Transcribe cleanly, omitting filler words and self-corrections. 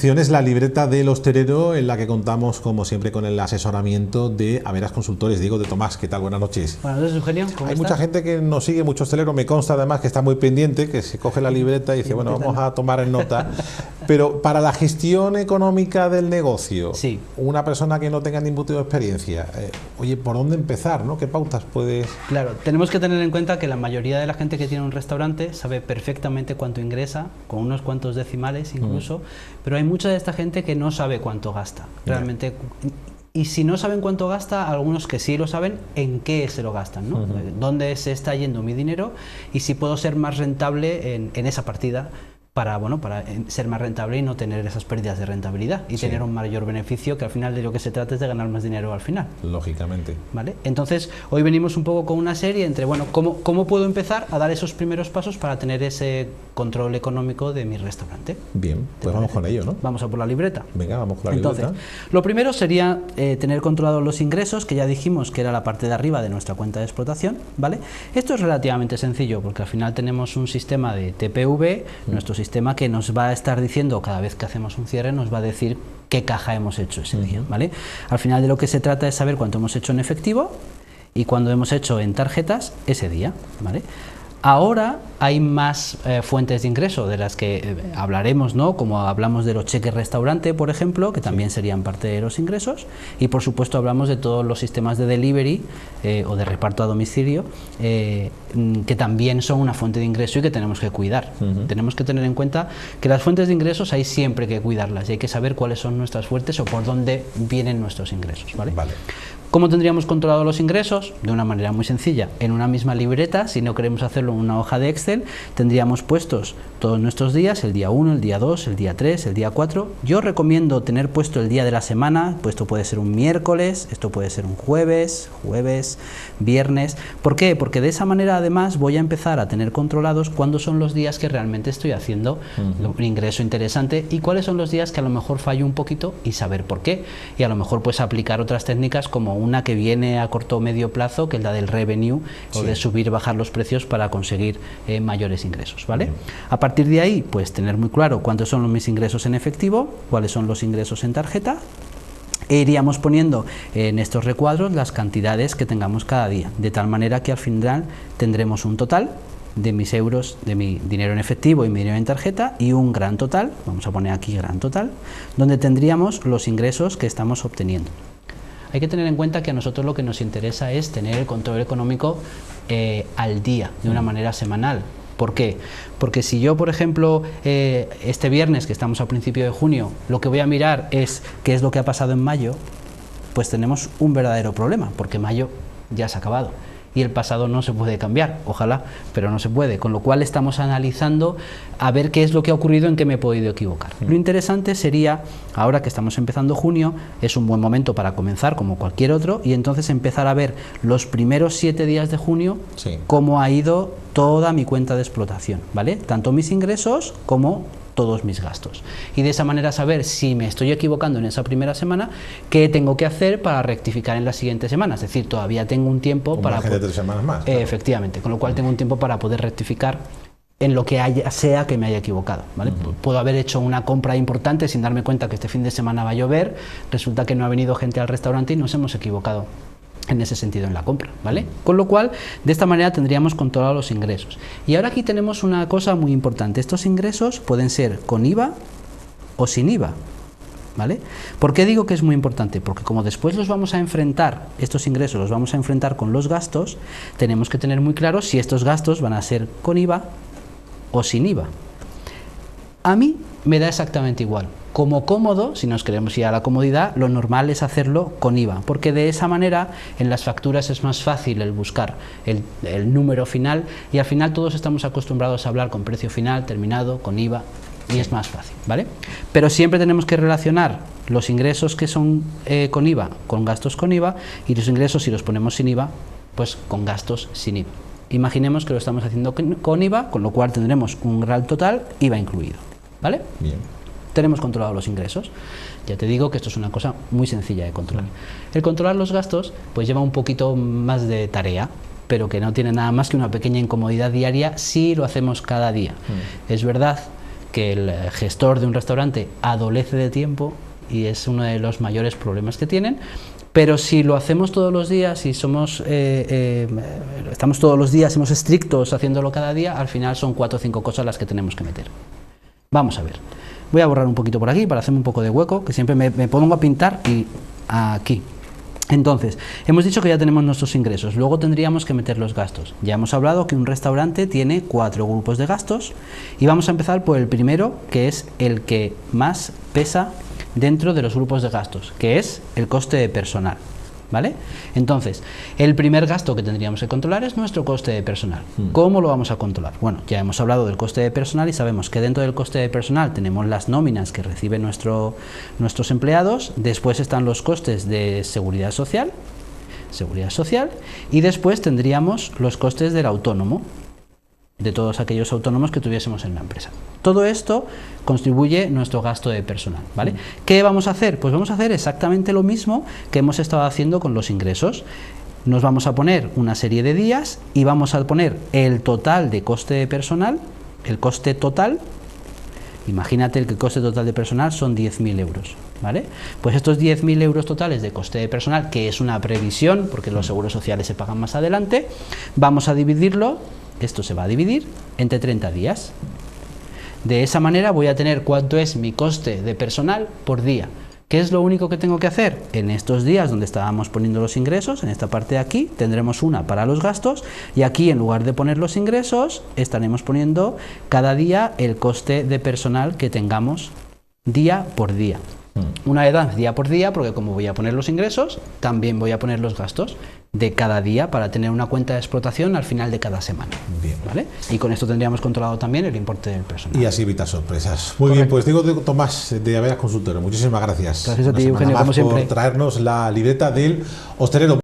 Es la libreta del hostelero en la que contamos, como siempre, con el asesoramiento de Averas Consultores. Diego de Tomás, ¿qué tal? Buenas noches. Buenas noches, Eugenio. ¿Cómo Hay estás? mucha gente que nos sigue, mucho hostelero, me consta además que está muy pendiente, que se coge la libreta y dice, bueno, vamos a tomar en nota. Pero para la gestión económica del negocio, sí, una persona que no tenga ningún tipo de experiencia, oye, ¿por dónde empezar, no? ¿Qué pautas puedes...? Claro, tenemos que tener en cuenta que la mayoría de la gente que tiene un restaurante sabe perfectamente cuánto ingresa, con unos cuantos decimales incluso, pero hay mucha de esta gente que no sabe cuánto gasta realmente. Y si no saben cuánto gasta, algunos que sí lo saben, en qué se lo gastan, ¿no? ¿Dónde se está yendo mi dinero? Y si puedo ser más rentable en esa partida para ser más rentable y no tener esas pérdidas de rentabilidad y tener un mayor beneficio, que al final de lo que se trata es de ganar más dinero al final. Lógicamente. ¿Vale? Entonces, hoy venimos un poco con una serie entre, bueno, ¿cómo puedo empezar a dar esos primeros pasos para tener ese control económico de mi restaurante? Bien, pues vamos con ello, ¿no? Vamos a por la libreta. Venga, vamos con la Entonces, libreta. lo primero sería tener controlados los ingresos, que ya dijimos que era la parte de arriba de nuestra cuenta de explotación, ¿vale? Esto es relativamente sencillo, porque al final tenemos un sistema de TPV, nuestro sistema que nos va a estar diciendo cada vez que hacemos un cierre, nos va a decir qué caja hemos hecho ese día, ¿vale? Al final de lo que se trata es saber cuánto hemos hecho en efectivo y cuánto hemos hecho en tarjetas ese día, ¿vale? Ahora hay más fuentes de ingreso de las que hablaremos, ¿no? Como hablamos de los cheques restaurante, por ejemplo, que también serían parte de los ingresos, y por supuesto hablamos de todos los sistemas de delivery o de reparto a domicilio, que también son una fuente de ingreso y que tenemos que cuidar. Tenemos que tener en cuenta que las fuentes de ingresos hay siempre que cuidarlas y hay que saber cuáles son nuestras fuentes o por dónde vienen nuestros ingresos, ¿vale? Vale. ¿Cómo tendríamos controlados los ingresos? De una manera muy sencilla, en una misma libreta. Si no queremos hacerlo en una hoja de Excel, tendríamos puestos todos nuestros días, el día 1, el día 2, el día 3, el día 4. Yo recomiendo tener puesto el día de la semana, pues esto puede ser un miércoles, esto puede ser un jueves, viernes. ¿Por qué? Porque de esa manera además voy a empezar a tener controlados cuándo son los días que realmente estoy haciendo un ingreso interesante y cuáles son los días que a lo mejor fallo un poquito y saber por qué. Y a lo mejor pues aplicar otras técnicas como una que viene a corto o medio plazo, que es la del revenue, o de subir y bajar los precios para conseguir mayores ingresos, ¿vale? A partir de ahí, pues tener muy claro cuántos son mis ingresos en efectivo, cuáles son los ingresos en tarjeta, e iríamos poniendo en estos recuadros las cantidades que tengamos cada día, de tal manera que al final tendremos un total de mis euros, de mi dinero en efectivo y mi dinero en tarjeta, y un gran total, vamos a poner aquí gran total, donde tendríamos los ingresos que estamos obteniendo. Hay que tener en cuenta que a nosotros lo que nos interesa es tener el control económico al día, de una manera semanal. ¿Por qué? Porque si yo, por ejemplo, este viernes, que estamos a principio de junio, lo que voy a mirar es qué es lo que ha pasado en mayo, pues tenemos un verdadero problema, porque mayo ya se ha acabado. Y el pasado no se puede cambiar, ojalá, pero no se puede, con lo cual estamos analizando a ver qué es lo que ha ocurrido, en qué me he podido equivocar. Lo interesante sería, ahora que estamos empezando junio, es un buen momento para comenzar como cualquier otro y entonces empezar a ver los primeros 7 días de junio cómo ha ido toda mi cuenta de explotación, ¿vale? Tanto mis ingresos como todos mis gastos, y de esa manera saber si me estoy equivocando en esa primera semana, qué tengo que hacer para rectificar en la siguiente semana. Es decir, todavía tengo un tiempo para... margen de 3 semanas más. Claro. Efectivamente, con lo cual tengo un tiempo para poder rectificar en lo que sea que me haya equivocado, ¿vale? Puedo haber hecho una compra importante sin darme cuenta que este fin de semana va a llover, resulta que no ha venido gente al restaurante y nos hemos equivocado en ese sentido en la compra, ¿vale? Con lo cual, de esta manera tendríamos controlados los ingresos. Y ahora aquí tenemos una cosa muy importante. Estos ingresos pueden ser con IVA o sin IVA, ¿vale? ¿Por qué digo que es muy importante? Porque como después los vamos a enfrentar, estos ingresos los vamos a enfrentar con los gastos, tenemos que tener muy claro si estos gastos van a ser con IVA o sin IVA. A mí me da exactamente igual. Como cómodo, si nos queremos ir a la comodidad, lo normal es hacerlo con IVA, porque de esa manera en las facturas es más fácil el buscar el número final, y al final todos estamos acostumbrados a hablar con precio final, terminado, con IVA, y es más fácil, ¿vale? Pero siempre tenemos que relacionar los ingresos que son con IVA con gastos con IVA, y los ingresos, si los ponemos sin IVA, pues con gastos sin IVA. Imaginemos que lo estamos haciendo con IVA, con lo cual tendremos un gran total, IVA incluido, ¿vale? Bien. Tenemos controlados los ingresos. Ya te digo que esto es una cosa muy sencilla de controlar. El controlar los gastos pues lleva un poquito más de tarea, pero que no tiene nada más que una pequeña incomodidad diaria si lo hacemos cada día. Es verdad que el gestor de un restaurante adolece de tiempo y es uno de los mayores problemas que tienen. Pero si lo hacemos todos los días y estamos todos los días, somos estrictos haciéndolo cada día, al final son 4 o 5 cosas las que tenemos que meter. Vamos a ver. Voy a borrar un poquito por aquí para hacerme un poco de hueco, que siempre me pongo a pintar y aquí. Entonces, hemos dicho que ya tenemos nuestros ingresos, luego tendríamos que meter los gastos. Ya hemos hablado que un restaurante tiene 4 grupos de gastos y vamos a empezar por el primero, que es el que más pesa dentro de los grupos de gastos, que es el coste de personal, ¿vale? Entonces, el primer gasto que tendríamos que controlar es nuestro coste de personal. ¿Cómo lo vamos a controlar? Bueno, ya hemos hablado del coste de personal y sabemos que dentro del coste de personal tenemos las nóminas que reciben nuestros empleados, después están los costes de seguridad social, y después tendríamos los costes del autónomo, de todos aquellos autónomos que tuviésemos en la empresa. Todo esto contribuye nuestro gasto de personal, ¿vale? ¿Qué vamos a hacer? Pues vamos a hacer exactamente lo mismo que hemos estado haciendo con los ingresos. Nos vamos a poner una serie de días y vamos a poner el total de coste de personal, el coste total. Imagínate que el coste total de personal son 10.000 euros, ¿vale? Pues estos 10.000 euros totales de coste de personal, que es una previsión, porque los seguros sociales se pagan más adelante, vamos a dividirlo. Esto se va a dividir entre 30 días. De esa manera voy a tener cuánto es mi coste de personal por día. ¿Qué es lo único que tengo que hacer? En estos días donde estábamos poniendo los ingresos, en esta parte de aquí, tendremos una para los gastos y aquí en lugar de poner los ingresos, estaremos poniendo cada día el coste de personal que tengamos día por día. Una vez más, día por día, porque como voy a poner los ingresos, también voy a poner los gastos de cada día para tener una cuenta de explotación al final de cada semana. Bien. ¿Vale? Y con esto tendríamos controlado también el importe del personal. Y así evitar sorpresas. Muy bien, pues digo Tomás de Averas Consultores, muchísimas gracias. Gracias a ti, Una semana Eugenio, más como siempre. por traernos la libreta del hostelero.